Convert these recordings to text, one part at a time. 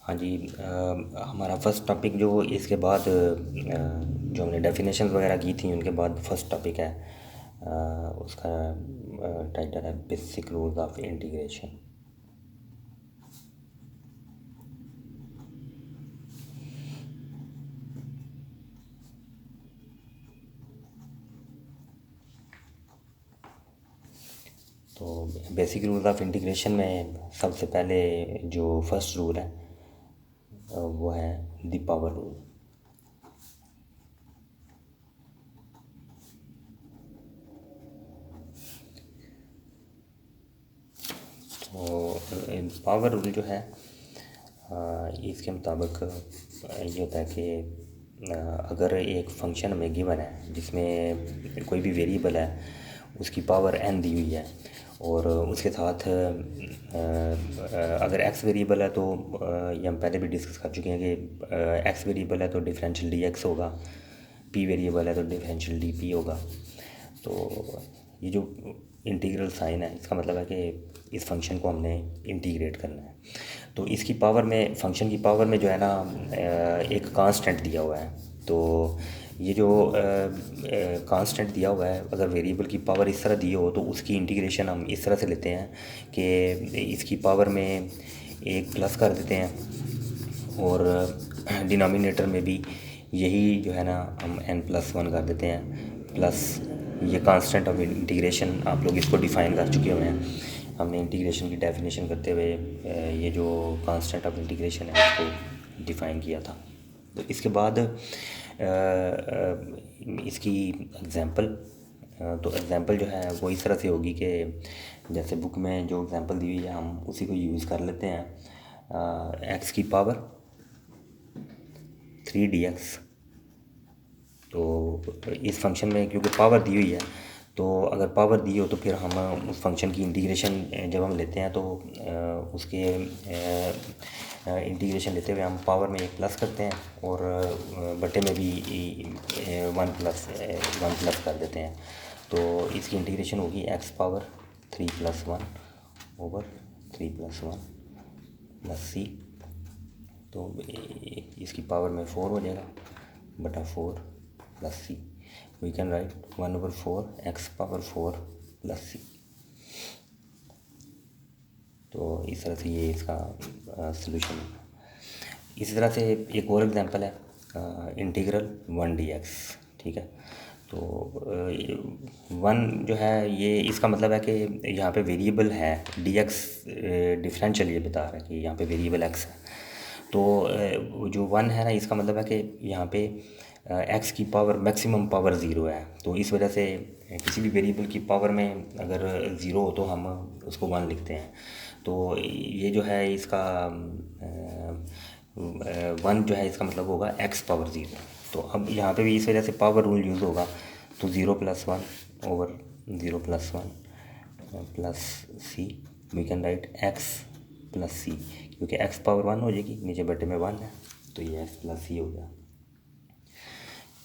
हाँ जी। हमारा first topic जो इसके बाद जो हमने डेफिनेशंस वगैरह की थी उनके बाद फर्स्ट टॉपिक है, उसका टाइटल है बेसिक रूल्स ऑफ इंटीग्रेशन। तो बेसिक रूल्स ऑफ इंटीग्रेशन में सबसे पहले जो फर्स्ट रूल है वो है द पावर रूल। तो पावर रूल जो है इसके मुताबिक ये होता है कि अगर एक फंक्शन हमें गिवन है जिसमें कोई भी वेरिएबल है उसकी पावर n दी हुई है और उसके साथ अगर x वेरिएबल है तो ये हम पहले भी डिस्कस कर चुके हैं कि x वेरिएबल है तो डिफरेंशियल dx होगा, p वेरिएबल है तो डिफरेंशियल dp होगा। तो ये जो इंटीग्रल साइन है इसका मतलब है कि इस फंक्शन को हमने इंटीग्रेट करना है। तो इसकी पावर में फंक्शन की पावर में जो है ना एक कांस्टेंट दिया हुआ है। तो ये जो कांस्टेंट दिया हुआ है अगर वेरिएबल की पावर इस तरह दी हो तो उसकी इंटीग्रेशन हम इस तरह से लेते हैं कि इसकी पावर में एक प्लस कर देते हैं और डिनोमिनेटर में भी यही जो है ना हम n+1 कर देते हैं प्लस ये कांस्टेंट ऑफ इंटीग्रेशन आप लोग इसको डिफ़ाइन कर चुके हुए हैं। हमने इंटीग्रेशन की डेफिनेशन करते हुए ये जो कांस्टेंट ऑफ इंटीग्रेशन है उसको डिफ़ाइन किया था। तो इसके बाद इसकी एग्ज़ाम्पल, तो एग्ज़ाम्पल जो है वो इस तरह से होगी कि जैसे बुक में जो एग्ज़ाम्पल दी हुई है हम उसी को यूज़ कर लेते हैं। x की पावर 3dx। तो इस फंक्शन में क्योंकि पावर दी हुई है तो अगर पावर दी हो तो फिर हम उस फंक्शन की इंटीग्रेशन जब हम लेते हैं तो उसके इंटीग्रेशन लेते हुए हम पावर में एक प्लस करते हैं और बटे में भी वन प्लस कर देते हैं। तो इसकी इंटीग्रेशन होगी x power 3+1 over 3+1 plus C. तो इसकी पावर में 4 हो जाएगा बटा 4 plus C. We can write 1/4 x power 4 plus C. तो इस तरह से ये इसका सॉल्यूशन है। इसी तरह से एक और एग्जांपल है इंटीग्रल 1 dx। ठीक है। तो 1 जो है ये इसका मतलब है कि यहाँ पे वेरिएबल है dx, डिफरेंशियल ये बता रहा है कि यहाँ पे वेरिएबल x है। तो जो 1 है ना इसका मतलब है कि यहाँ पे x की पावर मैक्सिमम पावर 0 है। तो इस वजह से किसी भी वेरिएबल की पावर में अगर 0 हो तो हम उसको 1 लिखते हैं। तो ये जो है इसका 1 जो है इसका मतलब होगा x पावर 0। तो अब यहाँ पे भी इस वजह से पावर रूल यूज़ होगा। तो 0+1 over 0+1 plus C. We can write x plus C क्योंकि x पावर 1 हो जाएगी, नीचे बटे में 1 है तो ये x प्लस सी हो गया।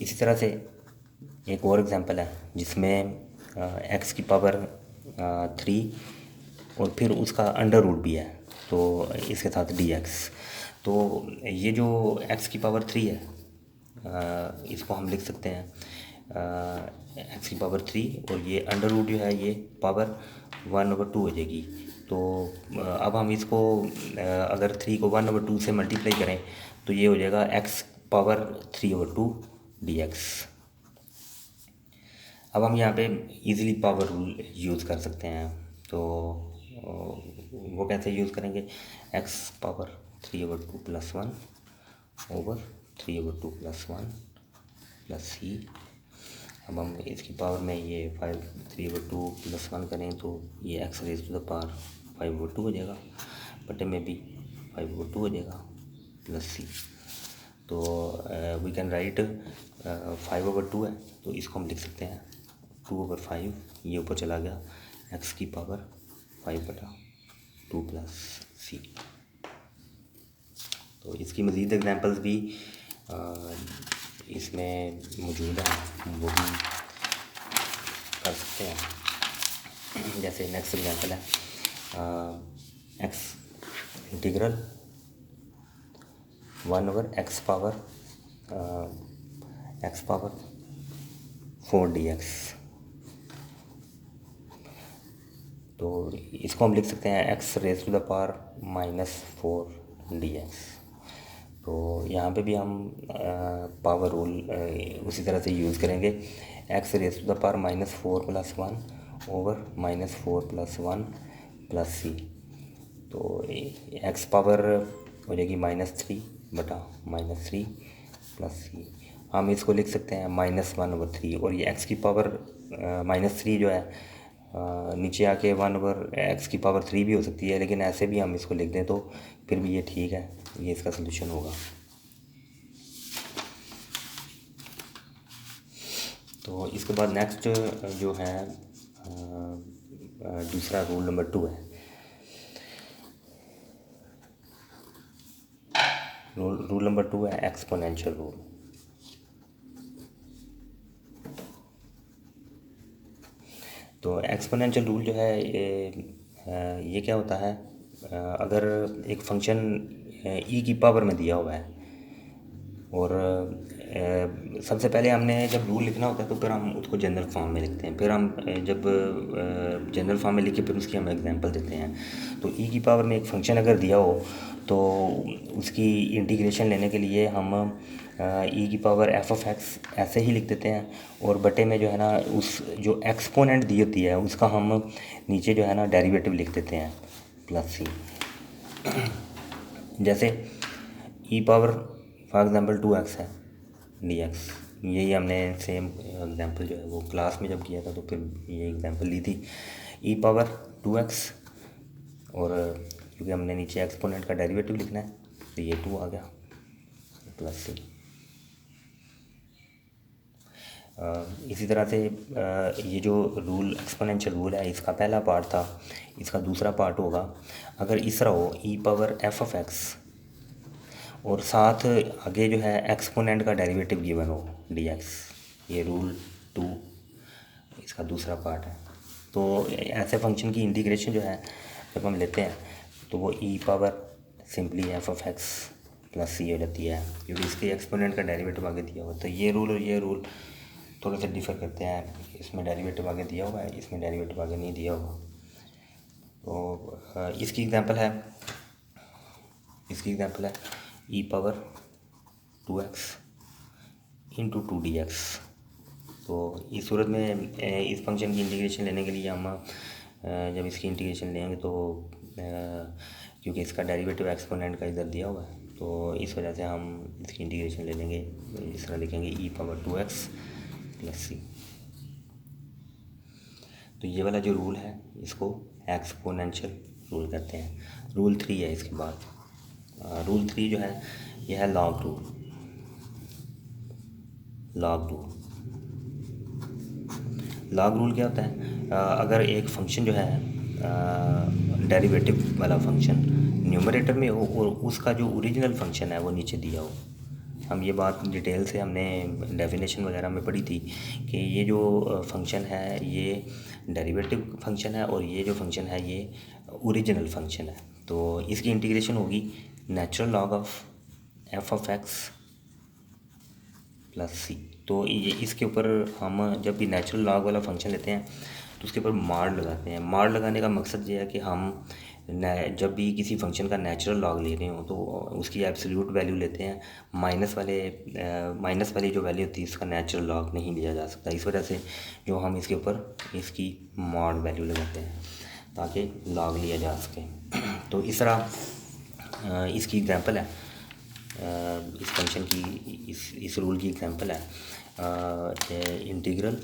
इसी तरह से एक और एग्जांपल है जिसमें x की पावर 3 और फिर उसका अंडर रूट भी है तो इसके साथ dx। तो ये जो x की पावर 3 है इसको हम लिख सकते हैं x की पावर 3 और ये अंडर रूट जो है ये पावर 1/2 हो जाएगी। तो अब हम इसको अगर 3 को 1/2 से मल्टीप्लाई करें तो ये हो जाएगा x पावर 3/2 dx। अब हम यहाँ पे इजीली पावर रूल यूज़ कर सकते हैं। तो वो कैसे यूज़ करेंगे, x power 3/2 plus 1 over 3/2 plus 1 plus C. अब हम इसकी पावर में ये 3/2 प्लस 1 करें तो ये x raise to the power 5/2 हो जाएगा, बटे में भी 5/2 हो जाएगा प्लस सी। तो वी कैन राइट 5/2 है तो इसको हम लिख सकते हैं 2/5। ये ऊपर चला गया x की पावर 5/2 प्लस सी। तो इसकी मज़ीद एग्जांपल्स भी इसमें मौजूद हैं, वो भी कर सकते हैं। जैसे नेक्स्ट एग्जांपल है x integral 1/x⁴ x⁴ dx। तो इसको हम लिख सकते हैं x⁻⁻⁴ dx। तो यहाँ पे भी हम पावर रूल उसी तरह से यूज़ करेंगे, x⁻⁻⁴ + 1 ओवर -4 + 1 + c। तो x पावर हो जाएगी -3 बटा -3 + c। हम इसको लिख सकते हैं -1/3, और ये x की पावर -3 जो है नीचे आके 1/x⁴ भी हो सकती है, लेकिन ऐसे भी हम इसको लिख दें तो फिर भी ये ठीक है, ये इसका सलूशन होगा। तो इसके बाद नेक्स्ट जो है दूसरा रूल नंबर 2 है। रूल नंबर 2 है एक्सपोनेंशियल रूल। तो एक्सपोनेंशियल रूल जो है ये क्या होता है, अगर एक फंक्शन ई की पावर में दिया हुआ है, और सबसे पहले हमने जब रूल लिखना होता है तो फिर हम उसको जनरल फॉर्म में लिखते हैं, फिर हम जब जनरल फॉर्म में लिख के फिर उसकी हम एग्जांपल देते हैं। तो ई की पावर में एक फंक्शन अगर दिया हो तो उसकी इंटीग्रेशन लेने के लिए हम ई की पावर f(x) ऐसे ही लिख देते हैं, और बटे में जो है ना उस जो एक्सपोनेंट दी होती है उसका हम नीचे जो है ना डेरिवेटिव लिख देते हैं +c। जैसे ई पावर फॉर एग्ज़ाम्पल 2x है dx, यही हमने सेम एग्जांपल जो है वो क्लास में जब किया था तो फिर ये एग्जांपल ली थी। ई पावर 2x, और क्योंकि हमने नीचे एक्सपोनेंट का डेरिवेटिव लिखना है तो ये 2 आ गया +c। इसी तरह से ये जो रूल एक्सपोनेंशियल रूल है इसका पहला पार्ट था, इसका दूसरा पार्ट होगा अगर इस तरह हो ई पावर f(x) और साथ आगे जो है एक्सपोनेंट का डेरिवेटिव गिवन हो dx। ये रूल 2 इसका दूसरा पार्ट है। तो ऐसे फंक्शन की इंटीग्रेशन जो है जब हम लेते हैं तो वो ई पावर सिंपली f(x) + c हो जाती है, क्योंकि इसके एक्सपोनेंट का डेरिवेटिव आगे दिया हुआ। तो ये रूल और ये रूल थोड़े से डिफ़र करते हैं, इसमें डेरिवेटिव आगे दिया हुआ है, इसमें डेरिवेटिव आगे नहीं दिया हुआ। तो इसकी एग्जांपल है ई पावर 2x × 2 dx। तो इस सूरत में इस फंक्शन की इंटीग्रेशन लेने के लिए हम जब इसकी इंटीग्रेशन लेंगे तो क्योंकि इसका डेरिवेटिव एक्सपोनेंट का इधर दिया हुआ है तो इस वजह से हम इसकी इंटीग्रेशन ले लेंगे, इस तरह लिखेंगे ई पावर 2x + c। तो ये वाला जो रूल है इसको एक्सपोनेंशियल रूल कहते हैं। रूल 3 है इसके बाद। रूल 3 जो है यह है लॉग रूल। लॉग रूल क्या होता है, अगर एक फंक्शन जो है डेरिवेटिव वाला फंक्शन न्यूमरेटर में हो और उसका जो ओरिजिनल फंक्शन है वो नीचे दिया हो। हम ये बात डिटेल से हमने डेफिनेशन वगैरह में पढ़ी थी कि ये जो फंक्शन है ये डेरिवेटिव फंक्शन है और ये जो फंक्शन है ये ओरिजिनल फंक्शन है। तो इसकी इंटीग्रेशन होगी natural log of f(x) + c। तो ये इसके ऊपर हम जब भी नेचुरल लॉग वाला फंक्शन लेते हैं तो उसके ऊपर माड लगाते हैं। माड लगाने का मकसद ये है कि हम जब भी किसी फंक्शन का नेचुरल लॉग ले रहे हो तो उसकी एब्सोल्यूट वैल्यू लेते हैं, माइनस वाली जो वैल्यू होती है इसका नेचुरल लॉग नहीं लिया जा सकता। इस वजह से जो हम इसके ऊपर इसकी मॉड वैल्यू लगाते हैं ताकि लॉग लिया जा सके। तो इस तरह इसकी एग्जांपल है, इस फंक्शन की इस रूल की एग्जांपल है इंटीग्रल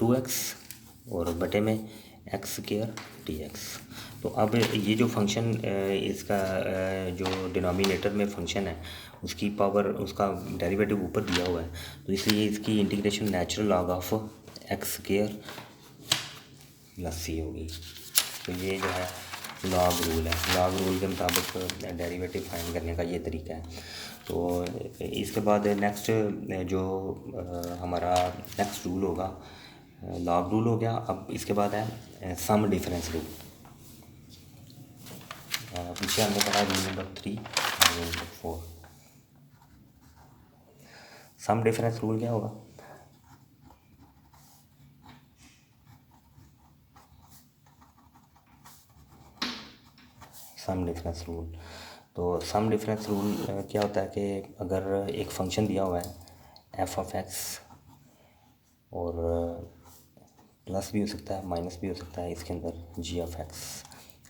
2x और बटे में x² dx। तो अब ये जो फंक्शन इसका जो डिनोमिनेटर में फंक्शन है उसकी पावर उसका डेरिवेटिव ऊपर दिया हुआ है, तो इसलिए इसकी integration natural log of x² + c होगी। तो ये जो है लॉग रूल है। लॉग रूल के मुताबिक डेरिवेटिव फाइंड करने का ये तरीका है। तो इसके बाद नेक्स्ट जो हमारा नेक्स्ट रूल होगा लॉग रूल हो गया। अब इसके बाद है सम डिफरेंस रूल। पीछे हमने पढ़ा रूल नंबर 3 और rule number 4। Sum difference rule क्या होगा? सम डिफरेंस रूल, तो सम डिफरेंस रूल क्या होता है कि अगर एक फंक्शन दिया हुआ है एफ ऑफ एक्स, और प्लस भी हो सकता है माइनस भी हो सकता है इसके अंदर जी ऑफ एक्स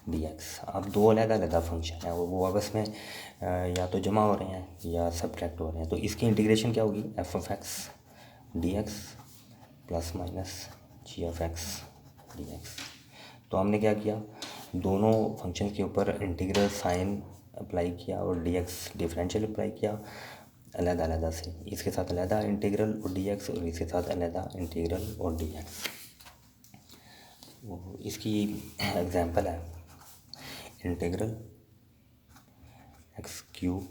डी एक्स, अब दो अलग अलग फंक्शन है वो आपस में या तो जमा हो रहे हैं या सब्ट्रैक्ट हो रहे हैं, तो इसकी इंटीग्रेशन क्या होगी? F of x d x plus minus g of x d x. तो हमने क्या किया, दोनों फंक्शन के ऊपर इंटीग्रल साइन अप्लाई किया और डी एक्स डिफरेंशियल अप्लाई किया अलग से, इसके साथ अलहदा इंटीग्रल और डी एक्स और इसके साथ अलहदा इंटीग्रल और डी एक्स। इसकी एग्जांपल है integral x cube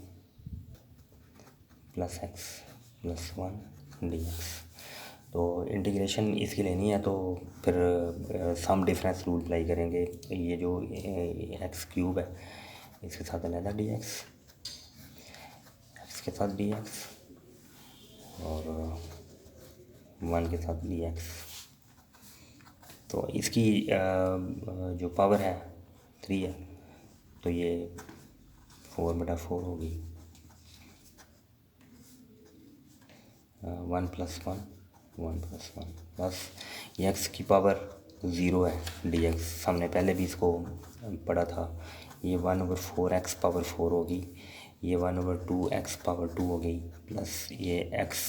plus x plus one D x. तो इंटीग्रेशन इसकी लेनी है तो फिर सम डिफरेंस रूल अप्लाई करेंगे। ये जो एक्स क्यूब है इसके साथ अलहदा डी एक्स, एक्स के साथ डी एक्स और वन के साथ डी एक्स। तो इसकी जो पावर है 3 है, तो ये 4/4 होगी, 1 + 1 + 1 प्लस ये एक्स की पावर 0 है डी एक्स, हमने पहले भी इसको पढ़ा था। ये 1/4 एक्स पावर 4 होगी, ये 1/2 एक्स पावर 2 हो गई, प्लस ये एक्स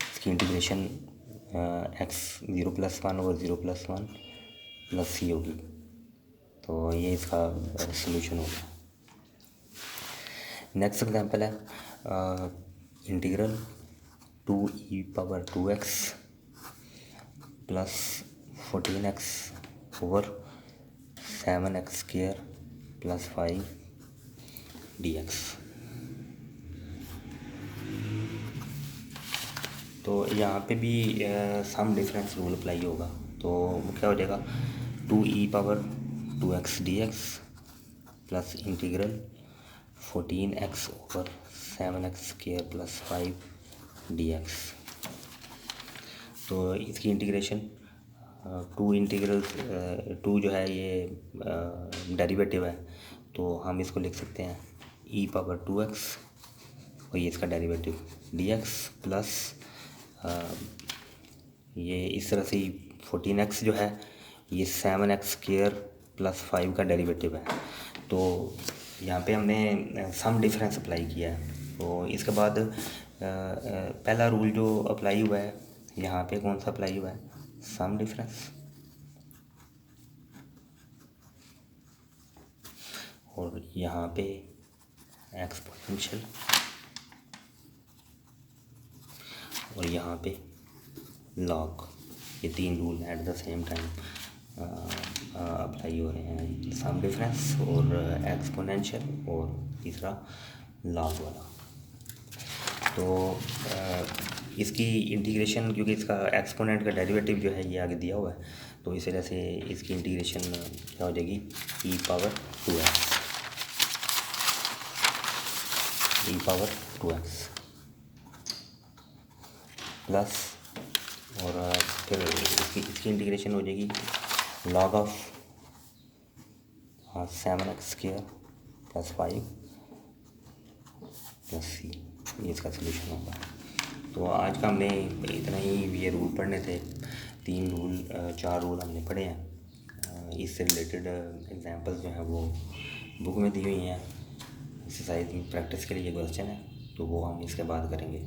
इसकी इंटीग्रेशन एक्स 0 + 1/0 + 1 प्लस सी होगी। तो ये इसका सॉल्यूशन होगा। नेक्स्ट एग्जांपल है integral 2e⁻2x plus 14x over 7x² plus 5 dx। तो यहाँ पे भी सम डिफरेंस रूल अप्लाई होगा, तो क्या हो जाएगा 2e⁻2x dx plus integral 14x over 7x² plus 5 dx। तो इसकी इंटीग्रेशन टू जो है ये डेरिवेटिव है, तो हम इसको लिख सकते हैं e⁻2x और ये इसका डेरिवेटिव dx प्लस ये इस तरह से 14x जो है ये 7x² प्लस 5 का डेरिवेटिव है। तो यहाँ पे हमने सम डिफरेंस अप्लाई किया है। तो इसके बाद पहला रूल जो अप्लाई हुआ है यहाँ पे कौन सा अप्लाई हुआ है? Sum difference. और यहाँ पे एक्सपोनेंशियल और यहाँ पे लॉग, ये तीन rule at the same time apply हो रहे हैं, सम डिफरेंस और एक्सपोनेंशियल और तीसरा लॉग वाला। तो इसकी इंटीग्रेशन, क्योंकि इसका एक्सपोनेंट का डेरिवेटिव जो है ये आगे दिया हुआ है, तो इस वजह से इसकी इंटीग्रेशन क्या हो जाएगी e⁻2x प्लस और फिर इसकी इंटीग्रेशन हो जाएगी log of 7x² plus 5 plus C, ये इसका सलूशन होगा। तो आज का हमने इतना ही ये रूल पढ़ने थे, 4 रूल हमने पढ़े हैं। इससे रिलेटेड एग्जांपल्स जो हैं वो बुक में दी हुई हैं, एक्सरसाइज प्रैक्टिस के लिए क्वेश्चन है, तो वो हम इसके बाद करेंगे।